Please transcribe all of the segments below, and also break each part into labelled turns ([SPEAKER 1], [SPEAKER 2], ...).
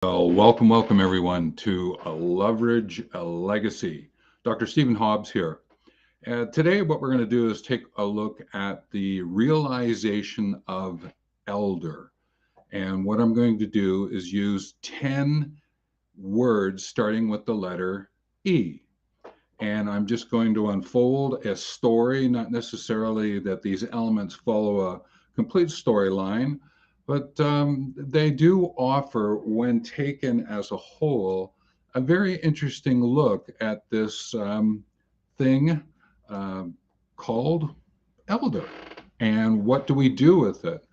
[SPEAKER 1] Well, welcome everyone to a Loverage Legacy. Dr. Stephen Hobbs here. Today, what we're going to do is take a look at the realization of elder. And what I'm going to do is use 10 words starting with the letter E. And I'm just going to unfold a story, not necessarily that these elements follow a complete storyline, but they do offer, when taken as a whole, a very interesting look at this thing uh, called elder. And what do we do with it?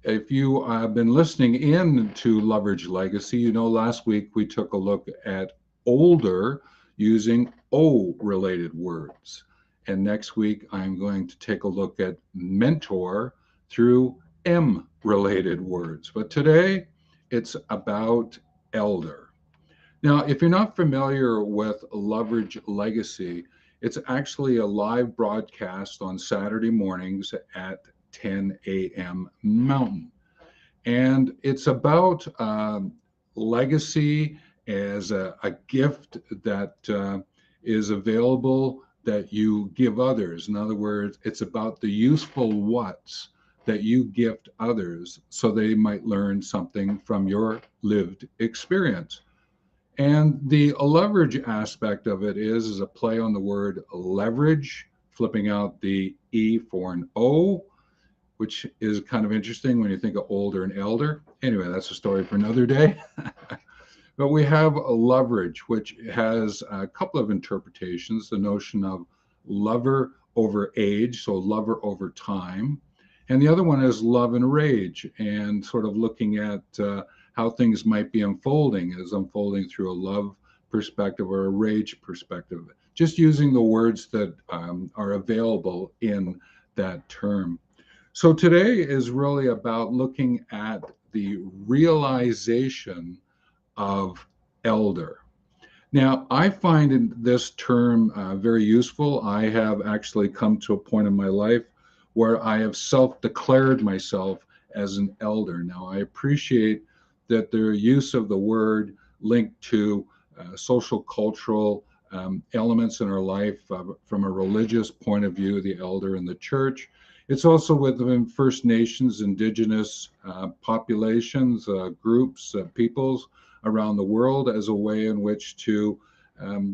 [SPEAKER 1] If you have been listening in to Loverage Legacy, you know last week we took a look at older using O related words. And next week I'm going to take a look at mentor through M related words. But today it's about elder. Now, if you're not familiar with Loverage Legacy, it's actually a live broadcast on Saturday mornings at 10 a.m. Mountain. And it's about legacy as a gift that is available that you give others. In other words, it's about the useful whats that you gift others so they might learn something from your lived experience. And the leverage aspect of it is a play on the word leverage, flipping out the E for an O, which is kind of interesting when you think of older and elder. Anyway, that's a story for another day. But we have a leverage, which has a couple of interpretations. The notion of lover over age, so lover over time. And the other one is love and rage, and sort of looking at how things might be unfolding, as unfolding through a love perspective or a rage perspective, just using the words that are available in that term. So today is really about looking at the realization of elder. Now, I find this term very useful. I have actually come to a point in my life where I have self-declared myself as an elder. Now, I appreciate that the use of the word linked to social cultural elements in our life from a religious point of view, the elder in the church. It's also within First Nations, indigenous populations, groups, peoples around the world as a way in which to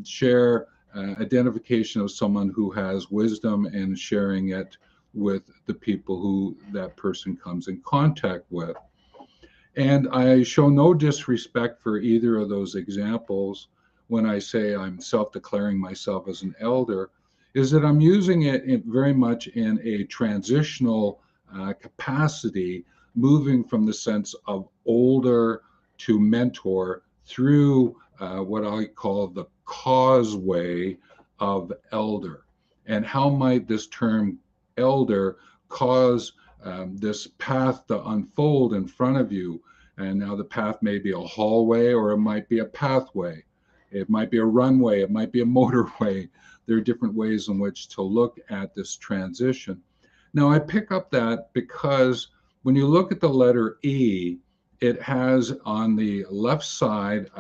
[SPEAKER 1] share identification of someone who has wisdom and sharing it with the people who that person comes in contact with. And I show no disrespect for either of those examples when I say I'm self-declaring myself as an elder, is that I'm using it very much in a transitional capacity, moving from the sense of older to mentor through what I call the causeway of elder. And how might this term elder cause this path to unfold in front of you? And now the path may be a hallway or it might be a pathway. It might be a runway, it might be a motorway. There are different ways in which to look at this transition. Now, I pick up that because when you look at the letter E, it has on the left side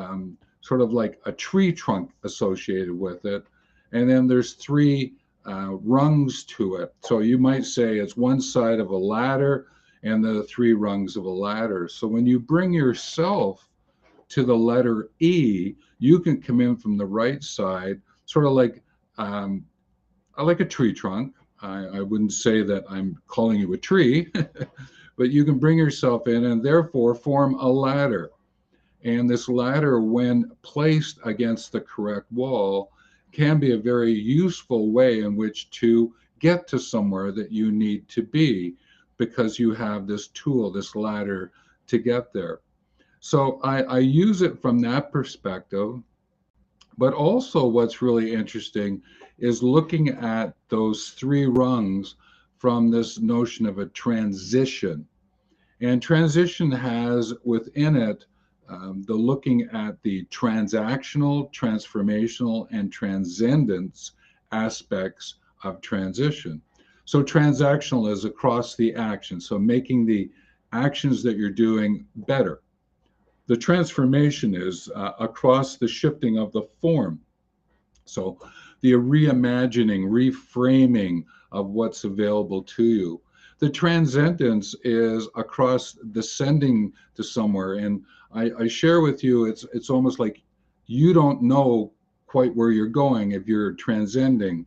[SPEAKER 1] sort of like a tree trunk associated with it. And then there's three rungs to it. So you might say it's one side of a ladder and the three rungs of a ladder. So when you bring yourself to the letter E, you can come in from the right side, sort of like I like a tree trunk. I wouldn't say that I'm calling you a tree, but you can bring yourself in and therefore form a ladder. And this ladder, when placed against the correct wall, can be a very useful way in which to get to somewhere that you need to be because you have this tool, this ladder to get there. So I use it from that perspective. But also, what's really interesting is looking at those three rungs from this notion of a transition. And transition has within it the looking at the transactional, transformational, and transcendence aspects of transition. So, transactional is across the action, so making the actions that you're doing better. The transformation is across the shifting of the form. So the reimagining, reframing of what's available to you. The transcendence is across descending to somewhere. And I share with you, it's almost like you don't know quite where you're going if you're transcending.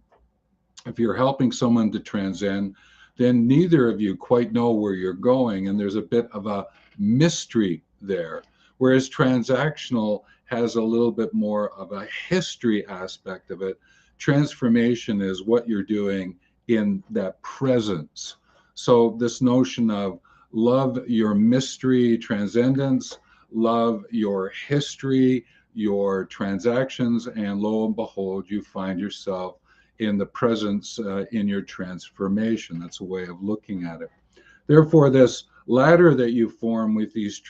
[SPEAKER 1] If you're helping someone to transcend, then neither of you quite know where you're going, and there's a bit of a mystery there. Whereas transactional has a little bit more of a history aspect of it. Transformation is what you're doing in that presence. So, this notion of love your mystery, transcendence, love your history, your transactions, and lo and behold, you find yourself in the presence in your transformation. That's a way of looking at it. Therefore, this ladder that you form with these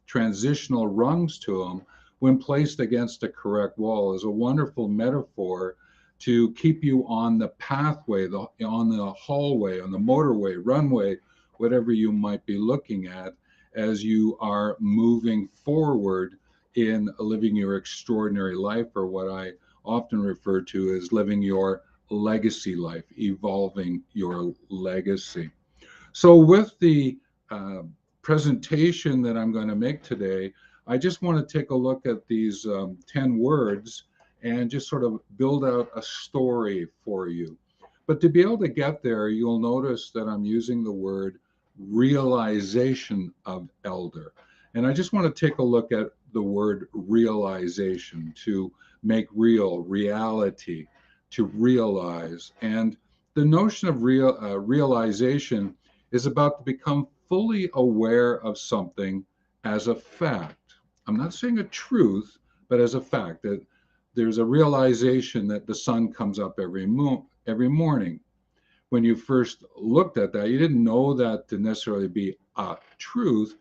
[SPEAKER 1] transitional rungs to them, when placed against a correct wall, is a wonderful metaphor to keep you on the pathway, on the hallway, on the motorway, runway, whatever you might be looking at as you are moving forward in living your extraordinary life, or what I often refer to as living your legacy life, evolving your legacy. So, with the uh, presentation that I'm going to make today, I just want to take a look at these 10 words and just sort of build out a story for you. But to be able to get there, you'll notice that I'm using the word realization of elder. And I just want to take a look at the word realization, to make real, reality, to realize. And the notion of realization is about to become fully aware of something as a fact. I'm not saying a truth, but as a fact that there's a realization that the sun comes up every morning. When you first looked at that, you didn't know that to necessarily be a truth,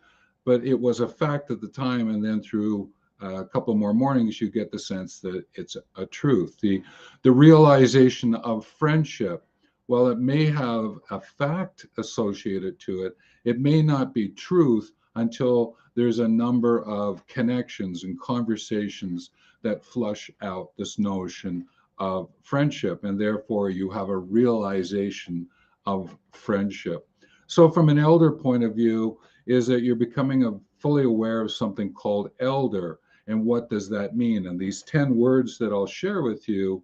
[SPEAKER 1] but it was a fact at the time. And then through a couple more mornings, you get the sense that it's a truth. The realization of friendship, while it may have a fact associated to it, it may not be truth until there's a number of connections and conversations that flush out this notion of friendship, and therefore you have a realization of friendship. So, from an elder point of view, is that you're becoming fully aware of something called elder, and what does that mean? And these 10 words that I'll share with you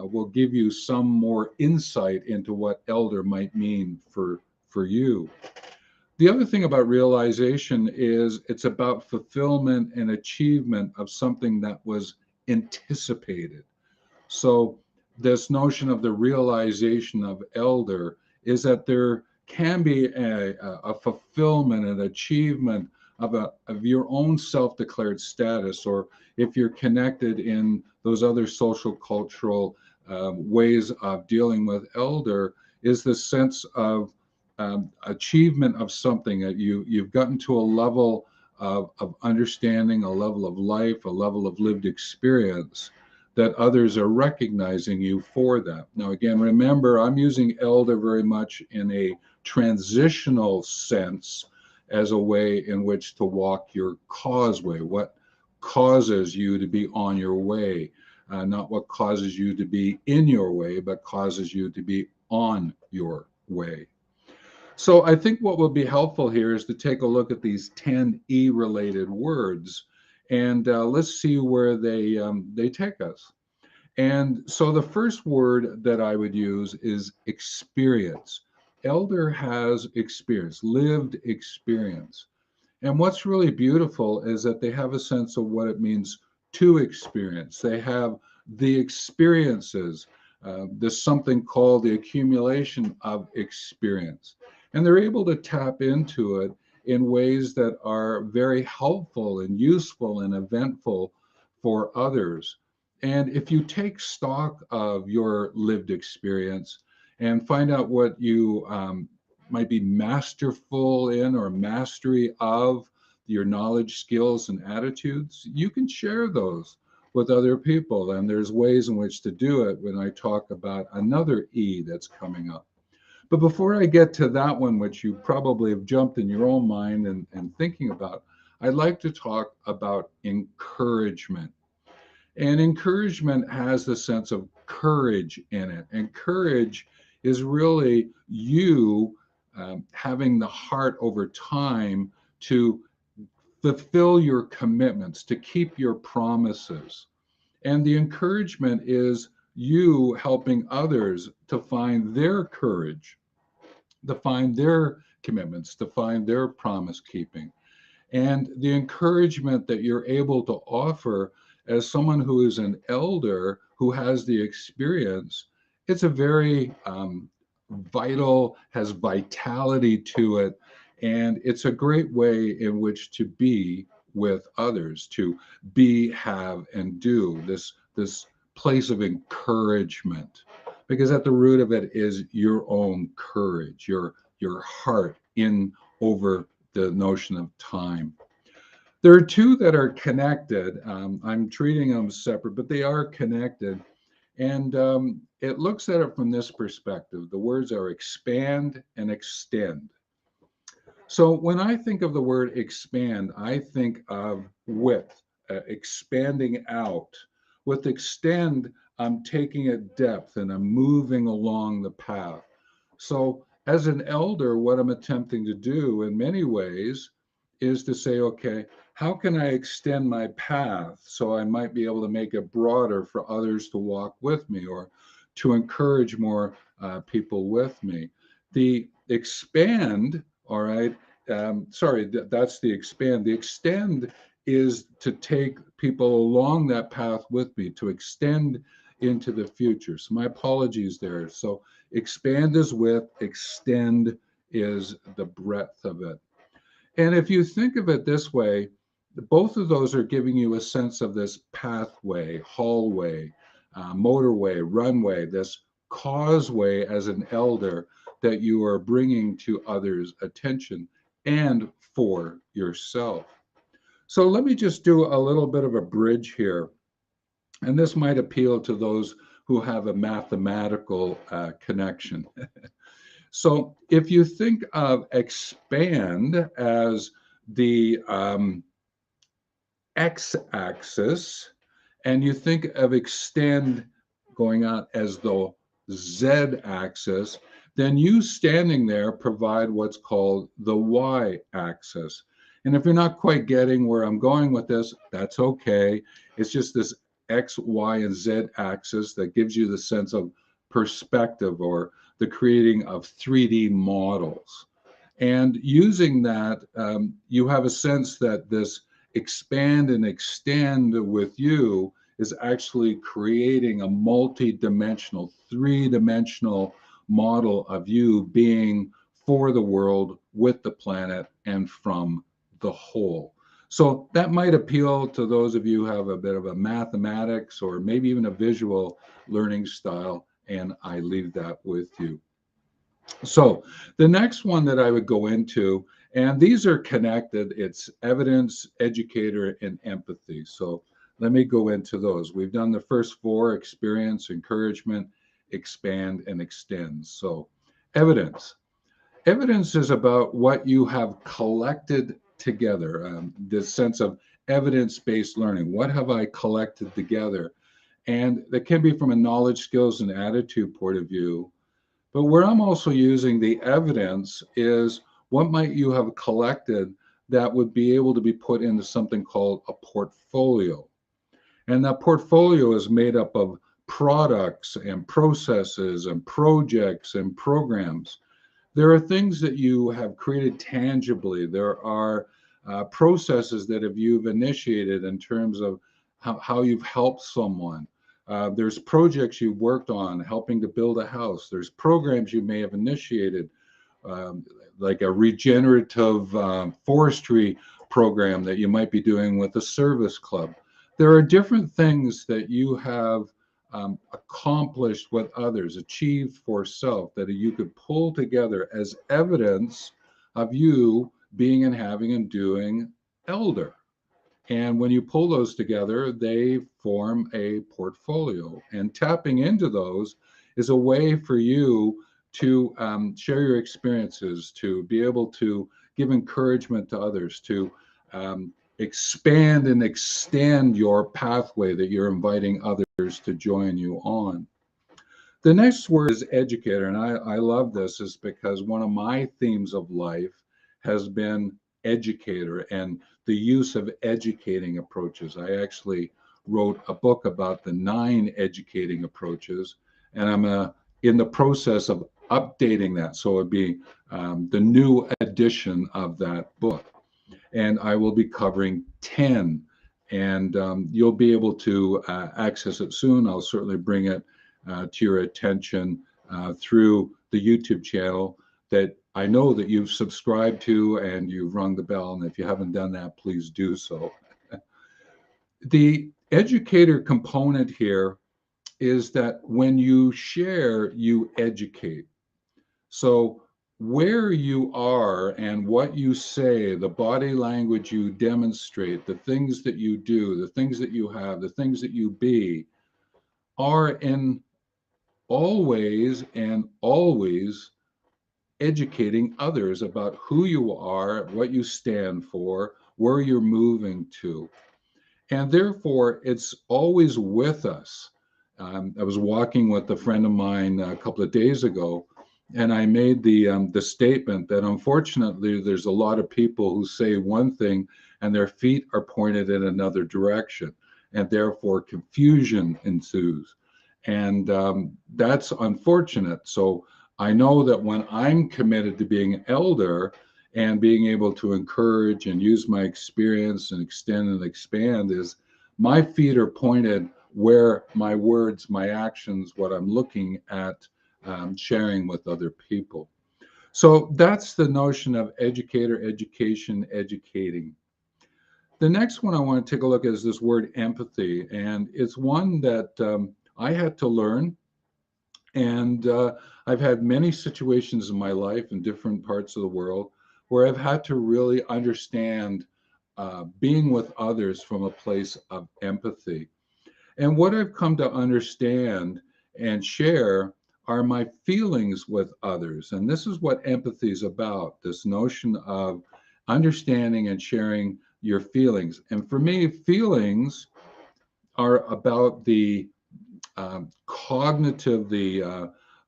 [SPEAKER 1] will give you some more insight into what elder might mean for you. The other thing about realization is it's about fulfillment and achievement of something that was anticipated. So, this notion of the realization of elder is that there can be a fulfillment and achievement of your own self-declared status, or if you're connected in those other social cultural ways of dealing with elder, is the sense of achievement of something that you've gotten to a level of understanding, a level of life, a level of lived experience, that others are recognizing you for that. Now, again, remember, I'm using elder very much in a transitional sense as a way in which to walk your causeway, what causes you to be on your way, not what causes you to be in your way, but causes you to be on your way. So I think what will be helpful here is to take a look at these 10 E related words, and let's see where they take us. And so the first word that I would use is experience. Elder has experience, lived experience. And what's really beautiful is that they have a sense of what it means to experience. They have the experiences. There's something called the accumulation of experience. And they're able to tap into it in ways that are very helpful and useful and eventful for others. And if you take stock of your lived experience and find out what you might be masterful in or mastery of, your knowledge, skills, and attitudes, you can share those with other people. And there's ways in which to do it when I talk about another E that's coming up. But before I get to that one, which you probably have jumped in your own mind and thinking about, I'd like to talk about encouragement. And encouragement has the sense of courage in it. And courage is really you having the heart over time to fulfill your commitments, to keep your promises. And the encouragement is you helping others to find their courage, to find their commitments, to find their promise keeping. And the encouragement that you're able to offer as someone who is an elder who has the experience, it's a very vital, has vitality to it. And it's a great way in which to be with others, to be, have, and do this place of encouragement. Because at the root of it is your own courage, your heart in over the notion of time. There are two that are connected. I'm treating them separate, but they are connected. And it looks at it from this perspective. The words are expand and extend. So when I think of the word expand, I think of width, expanding out. With extend, I'm taking it depth and I'm moving along the path. So as an elder, what I'm attempting to do in many ways is to say, okay, how can I extend my path so I might be able to make it broader for others to walk with me or to encourage more people with me? The expand, all right, sorry, that's the expand. The extend is to take people along that path with me, to extend into the future. So my apologies there. So expand is width, extend is the breadth of it. And if you think of it this way, both of those are giving you a sense of this pathway, hallway, motorway, runway, this causeway as an elder that you are bringing to others' attention and for yourself. So let me just do a little bit of a bridge here. And this might appeal to those who have a mathematical connection. So if you think of expand as the x-axis, and you think of extend going out as the z-axis, then you standing there provide what's called the y-axis. And if you're not quite getting where I'm going with this, that's okay. It's just this x, y, and z axis that gives you the sense of perspective or the creating of 3D models. And using that, you have a sense that this expand and extend with you is actually creating a multi-dimensional, three-dimensional model of you being for the world, with the planet, and from the whole. So that might appeal to those of you who have a bit of a mathematics or maybe even a visual learning style, and I leave that with you. So the next one that I would go into, and these are connected, it's evidence, educator, and empathy. So let me go into those. We've done the first four: experience, encouragement, expand, and extend. So evidence. Evidence is about what you have collected together, this sense of evidence-based learning. What have I collected together? And that can be from a knowledge, skills, and attitude point of view. But where I'm also using the evidence is what might you have collected that would be able to be put into something called a portfolio. And that portfolio is made up of products and processes and projects and programs. There are things that you have created tangibly. There are processes that you've initiated in terms of how you've helped someone. There's projects you've worked on helping to build a house. There's programs you may have initiated, um, like a regenerative forestry program that you might be doing with a service club. There are different things that you have accomplished with others, achieved for self, that you could pull together as evidence of you being and having and doing elder. And when you pull those together, they form a portfolio. And tapping into those is a way for you to share your experiences, to be able to give encouragement to others, to expand and extend your pathway that you're inviting others to join you on. The next word is educator, and I love this is because one of my themes of life has been educator and the use of educating approaches. I actually wrote a book about the 9 educating approaches, and I'm in the process of updating that. So it'd be the new edition of that book. And I will be covering 10. And you'll be able to access it soon. I'll certainly bring it to your attention through the YouTube channel that I know that you've subscribed to and you've rung the bell. And if you haven't done that, please do so. The educator component here is that when you share, you educate. So where you are and what you say, the body language you demonstrate, the things that you do, the things that you have, the things that you be, are in always and always educating others about who you are, what you stand for, where you're moving to. And therefore, it's always with us. I was walking with a friend of mine a couple of days ago, and I made the statement that unfortunately, there's a lot of people who say one thing and their feet are pointed in another direction, and therefore confusion ensues. And that's unfortunate. So I know that when I'm committed to being an elder and being able to encourage and use my experience and extend and expand, is my feet are pointed where my words, my actions, what I'm looking at sharing with other people. So that's the notion of educator, education, educating. The next one I want to take a look at is this word empathy. And it's one that I had to learn. And I've had many situations in my life in different parts of the world where I've had to really understand being with others from a place of empathy. And what I've come to understand and share are my feelings with others. And this is what empathy is about, this notion of understanding and sharing your feelings. And for me, feelings are about the cognitive,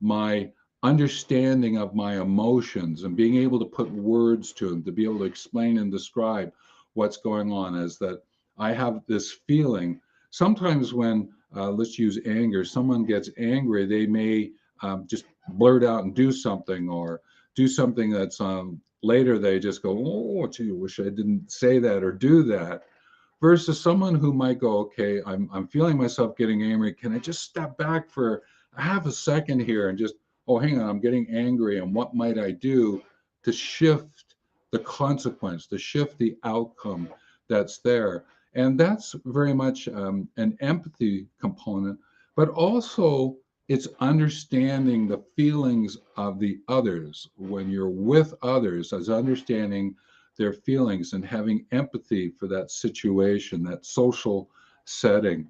[SPEAKER 1] my understanding of my emotions and being able to put words to them, to be able to explain and describe what's going on, is that I have this feeling. Sometimes when, let's use anger, someone gets angry, they may just blurt out and do something, or do something that's later they just go, oh, gee, wish I didn't say that or do that, versus someone who might go, okay, I'm feeling myself getting angry. Can I just step back for a half a second here and just, oh, hang on, I'm getting angry. And what might I do to shift the consequence, to shift the outcome that's there? And that's very much an empathy component, but also it's understanding the feelings of the others. When you're with others, as understanding their feelings and having empathy for that situation, that social setting.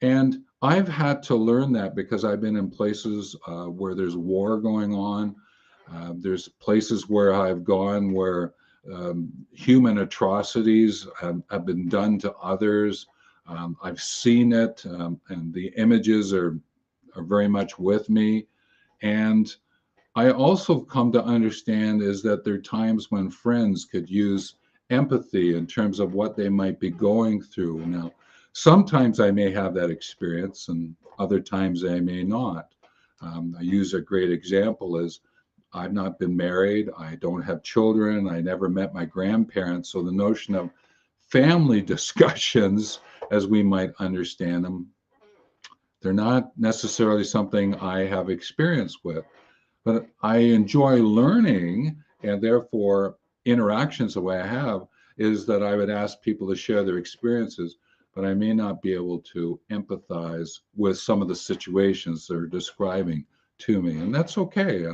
[SPEAKER 1] And I've had to learn that because I've been in places where there's war going on. There's places where I've gone where human atrocities have been done to others. I've seen it, and the images are very much with me. And I also come to understand is that there are times when friends could use empathy in terms of what they might be going through. Now, sometimes I may have that experience, and other times I may not. I use a great example is I've not been married, I don't have children, I never met my grandparents. So the notion of family discussions, as we might understand them, they're not necessarily something I have experience with. But I enjoy learning, and therefore interactions the way I have is that I would ask people to share their experiences, but I may not be able to empathize with some of the situations they're describing to me. And that's okay.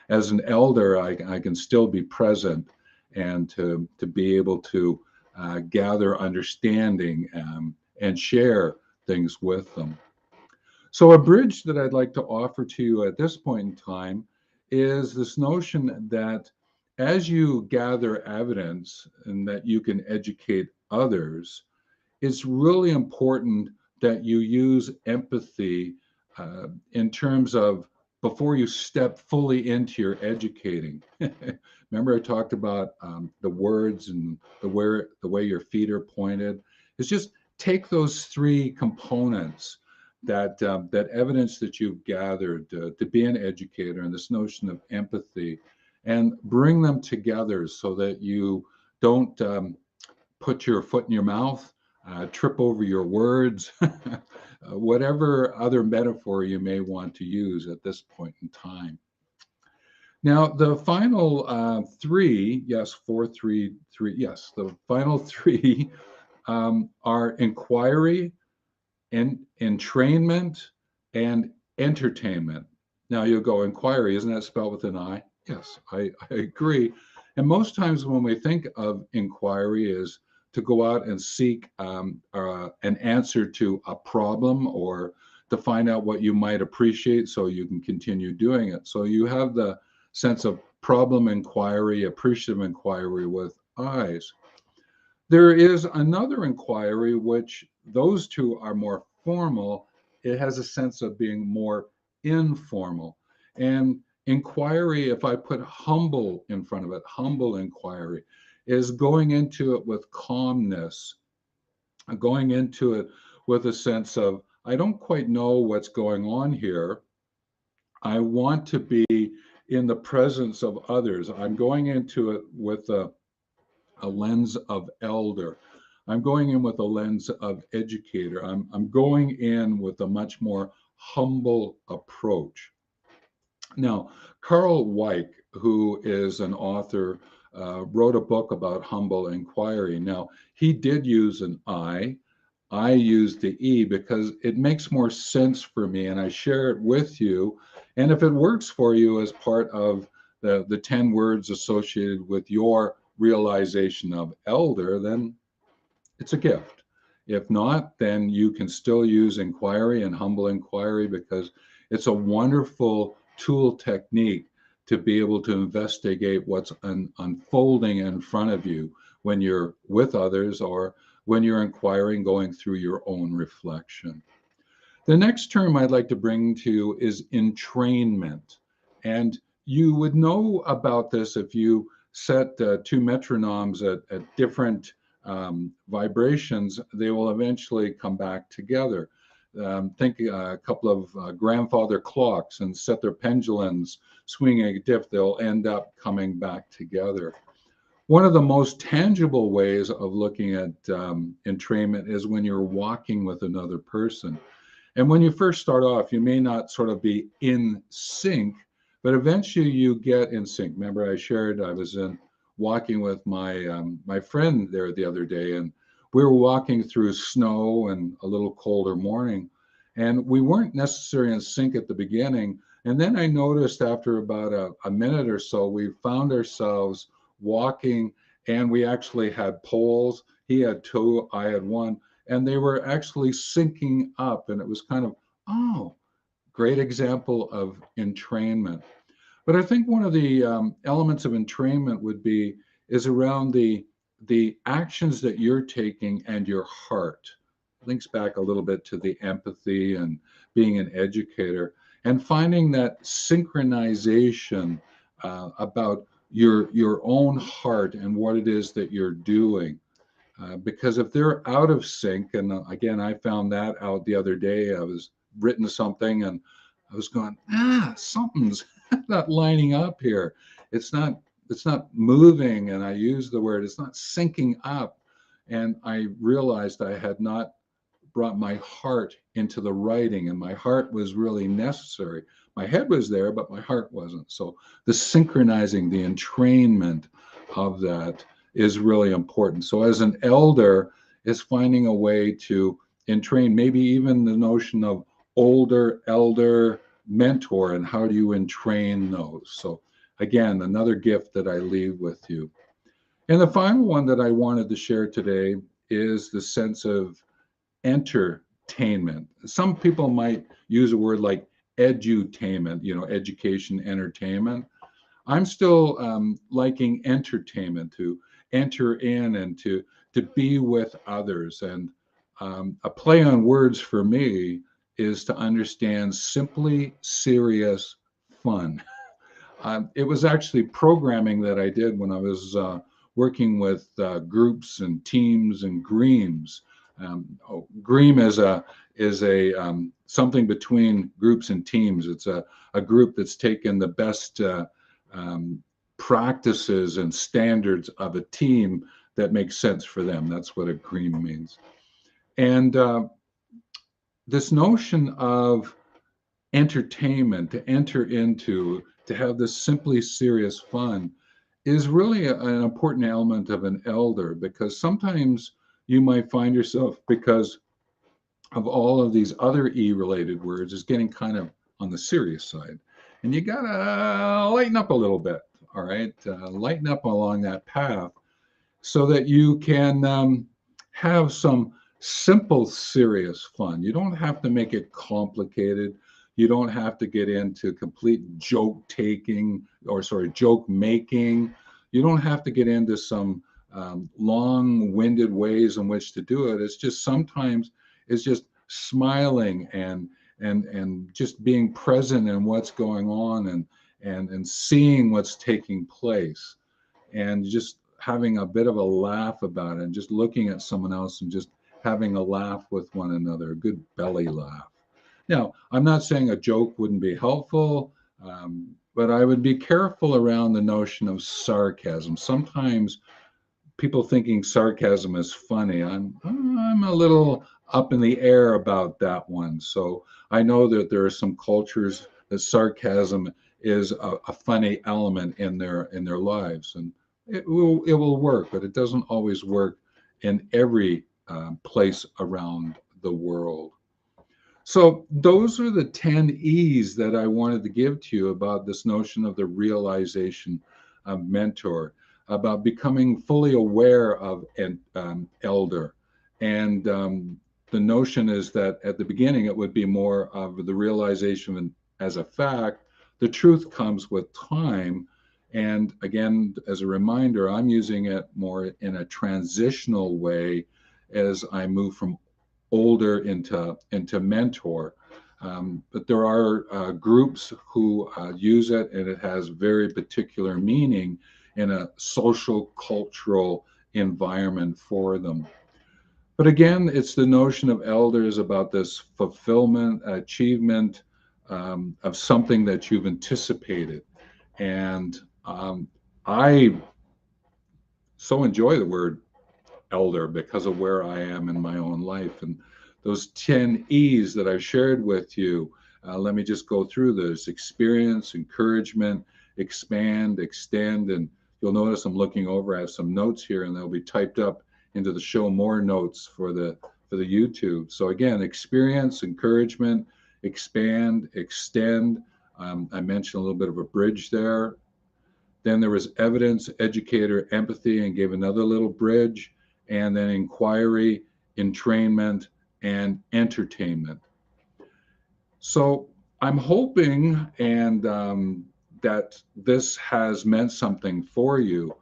[SPEAKER 1] As an elder, I can still be present and to be able to gather understanding and share things with them. So, a bridge that I'd like to offer to you at this point in time is this notion that as you gather evidence and that you can educate others, it's really important that you use empathy in terms of before you step fully into your educating. Remember, I talked about the words and the way your feet are pointed. It's just take those three components that evidence that you've gathered to be an educator and this notion of empathy, and bring them together so that you don't put your foot in your mouth, trip over your words, whatever other metaphor you may want to use at this point in time. Now, the final three, yes, four, three, three, yes, the final three are inquiry, entrainment, and entertainment. Now, you'll go, inquiry, isn't that spelled with an I? Yes, I agree. And most times when we think of inquiry is to go out and seek an answer to a problem or to find out what you might appreciate so you can continue doing it. So you have the sense of problem inquiry, appreciative inquiry with eyes. There is another inquiry, which those two are more formal. It has a sense of being more informal. And inquiry, if I put humble in front of it, humble inquiry, is going into it with calmness, going into it with a sense of, I don't quite know what's going on here. I want to be in the presence of others. I'm going into it with a lens of elder. I'm going in with a lens of educator. I'm going in with a much more humble approach. Now, Carl Weick, who is an author, wrote a book about humble inquiry. Now, he did use an I. I use the E because it makes more sense for me, and I share it with you. And if it works for you as part of the 10 words associated with your realization of elder, then it's a gift. If not, then you can still use inquiry and humble inquiry because it's a wonderful tool technique to be able to investigate what's unfolding in front of you when you're with others or when you're inquiring, going through your own reflection. The next term I'd like to bring to you is entrainment. And you would know about this if you set two metronomes at different vibrations, they will eventually come back together. Think a couple of grandfather clocks and set their pendulums swinging a diff, they'll end up coming back together. One of the most tangible ways of looking at entrainment is when you're walking with another person. And when you first start off, you may not sort of be in sync, but eventually you get in sync. Remember, I shared I was in walking with my friend there the other day, and we were walking through snow and a little colder morning, and we weren't necessarily in sync at the beginning. And then I noticed after about a minute or so, we found ourselves walking, and we actually had poles. He had two, I had one, and they were actually syncing up, and it was kind of, oh, great example of entrainment. But I think one of the elements of entrainment would be is around the actions that you're taking and your heart. Links back a little bit to the empathy and being an educator and finding that synchronization about your own heart and what it is that you're doing. Because if they're out of sync, and again, I found that out the other day. I was written something and I was going, something's not lining up here. It's not moving. And I used the word, it's not syncing up. And I realized I had not brought my heart into the writing, and my heart was really necessary. My head was there, but my heart wasn't. So the synchronizing, the entrainment of that is really important. So as an elder, is finding a way to entrain, maybe even the notion of older, elder, mentor, and how do you entrain those? So again, another gift that I leave with you. And the final one that I wanted to share today is the sense of entertainment. Some people might use a word like edutainment, education, entertainment. I'm still liking entertainment, to enter in and to be with others. And a play on words for me is to understand simply serious fun. It was actually programming that I did when I was working with groups and teams and Greams. Gream is a something between groups and teams. It's a group that's taken the best um, practices and standards of a team that makes sense for them. That's what a Gream means. And this notion of entertainment, to enter into, to have this simply serious fun, is really an important element of an elder, because sometimes you might find yourself, because of all of these other E related words, is getting kind of on the serious side. And you got to lighten up a little bit, all right? Lighten up along that path so that you can have some simple, serious fun. You don't have to make it complicated. You don't have to get into complete joke taking, or sorry, joke making. You don't have to get into some long-winded ways in which to do it. It's just sometimes it's just smiling and just being present in what's going on, and seeing what's taking place, and just having a bit of a laugh about it, and just looking at someone else and just having a laugh with one another, a good belly laugh. Now, I'm not saying a joke wouldn't be helpful, but I would be careful around the notion of sarcasm. Sometimes people thinking sarcasm is funny, I'm a little up in the air about that one. So I know that there are some cultures that sarcasm is a funny element in their lives, and it will work, but it doesn't always work in every place around the world. So those are the 10 E's that I wanted to give to you about this notion of the realization of mentor, about becoming fully aware of an elder. And the notion is that at the beginning, it would be more of the realization as a fact. The truth comes with time. And again, as a reminder, I'm using it more in a transitional way as I move from older into mentor. But there are groups who use it, and it has very particular meaning in a social cultural environment for them. But again, it's the notion of elders about this fulfillment, achievement of something that you've anticipated. And I so enjoy the word elder because of where I am in my own life. And those 10 E's that I've shared with you, let me just go through those: experience, encouragement, expand, extend. And you'll notice I'm looking over, I have some notes here, and they'll be typed up into the show more notes for the YouTube. So again, experience, encouragement, expand, extend. I mentioned a little bit of a bridge there. Then there was evidence, educator, empathy, and gave another little bridge. And then inquiry, entrainment, and entertainment. So I'm hoping and that this has meant something for you.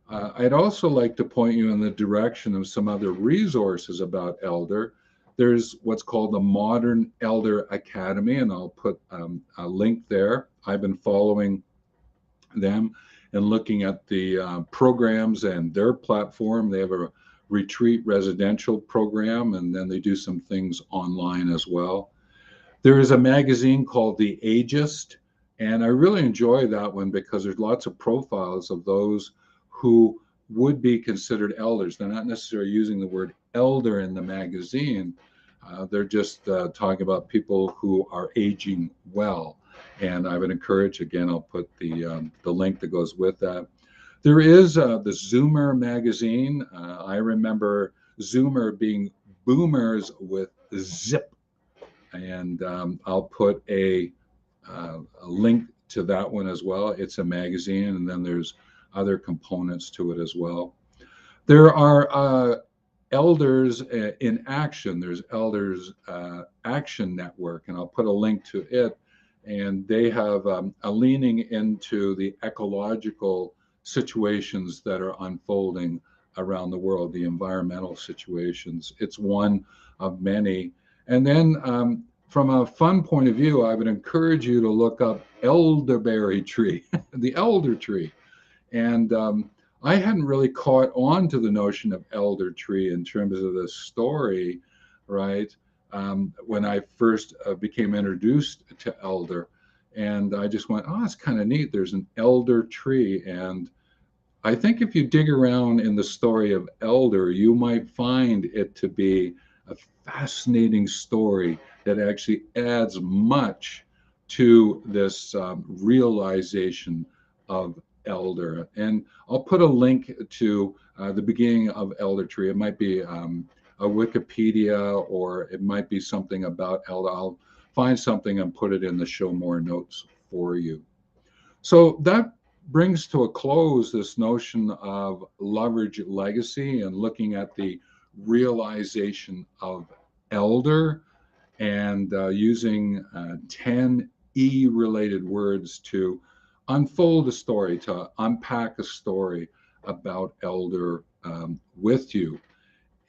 [SPEAKER 1] I'd also like to point you in the direction of some other resources about elder. There's what's called the Modern Elder Academy, and I'll put a link there. I've been following them and looking at the programs and their platform. They have a retreat residential program, and then they do some things online as well. There is a magazine called The Ageist, and I really enjoy that one because there's lots of profiles of those who would be considered elders. They're not necessarily using the word elder in the magazine. They're just talking about people who are aging well. And I would encourage, again, I'll put the link that goes with that. There is the Zoomer magazine. I remember Zoomer being boomers with zip. And I'll put a link to that one as well. It's a magazine, and then there's other components to it as well. There are elders in action. There's elders action network, and I'll put a link to it and they have a leaning into the ecological situations that are unfolding around the world, the environmental situations. It's one of many. And then from a fun point of view, I would encourage you to look up elderberry tree, the elder tree. And I hadn't really caught on to the notion of elder tree in terms of the story, right? When I first became introduced to elder. And I just went, oh, it's kind of neat. There's an elder tree. And I think if you dig around in the story of elder, you might find it to be a fascinating story that actually adds much to this realization of elder. And I'll put a link to the beginning of Elder Tree. It might be a Wikipedia, or it might be something about elder. I'll find something and put it in the show more notes for you. So that brings to a close this notion of Loverage Legacy and looking at the realization of elder, and using 10 E related words to unfold a story, to unpack a story about elder with you.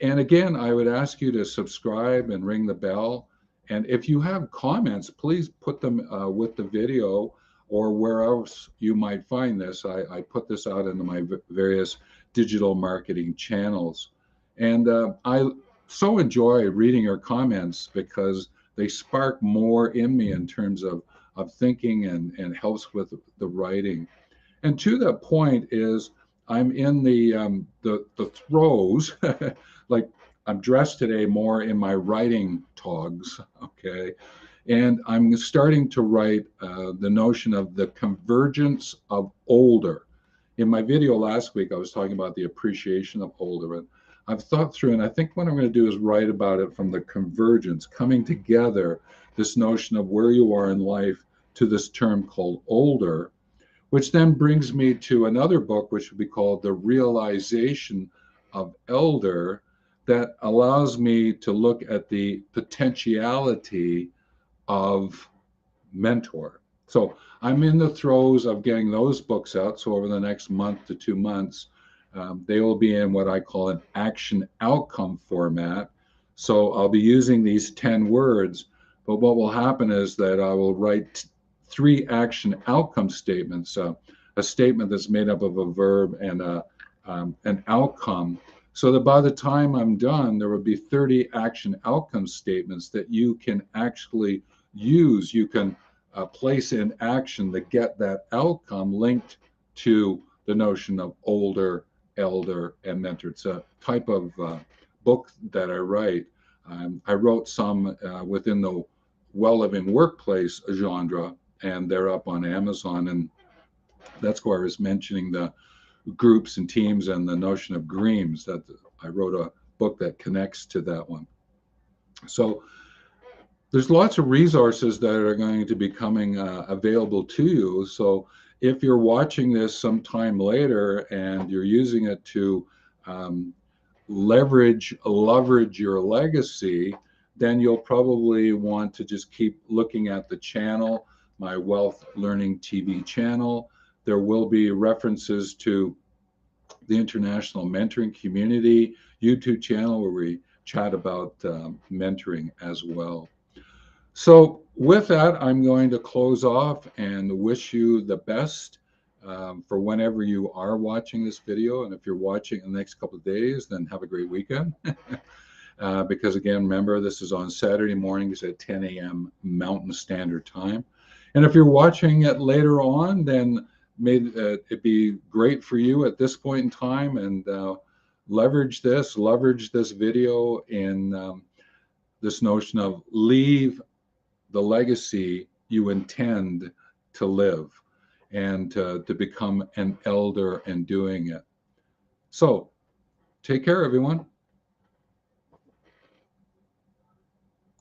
[SPEAKER 1] And again, I would ask you to subscribe and ring the bell. And if you have comments, please put them with the video or where else you might find this. I put this out into my various digital marketing channels. And I so enjoy reading your comments because they spark more in me in terms of thinking, and helps with the writing. And to that point is I'm in the throes, like I'm dressed today more in my writing togs, okay, and I'm starting to write the notion of the convergence of older. In my video last week, I was talking about the appreciation of older, and I've thought through, and I think what I'm going to do is write about it from the convergence, coming together, this notion of where you are in life to this term called older, which then brings me to another book, which would be called The Realization of Elder, that allows me to look at the potentiality of mentor. So I'm in the throes of getting those books out. So over the next month to 2 months, they will be in what I call an action outcome format. So I'll be using these 10 words, but what will happen is that I will write 3 action outcome statements, a statement that's made up of a verb and an outcome, so that by the time I'm done, there will be 30 action outcome statements that you can actually use. You can place in action to get that outcome linked to the notion of older, elder, and mentor. It's a type of book that I write. I wrote some within the well-living workplace genre, and they're up on Amazon. And that's where I was mentioning the groups and teams and the notion of dreams, that I wrote a book that connects to that one. So there's lots of resources that are going to be coming available to you. So if you're watching this sometime later and you're using it to leverage your legacy, then you'll probably want to just keep looking at the channel, my Wealth Learning TV channel. There will be references to the International Mentoring Community YouTube channel, where we chat about mentoring as well. So with that, I'm going to close off and wish you the best for whenever you are watching this video. And if you're watching in the next couple of days, then have a great weekend. Because again, remember, this is on Saturday mornings at 10 a.m. Mountain Standard Time. And if you're watching it later on, then may it be great for you at this point in time, and leverage this video in this notion of leave the legacy you intend to live, and to become an elder in doing it. So take care, everyone.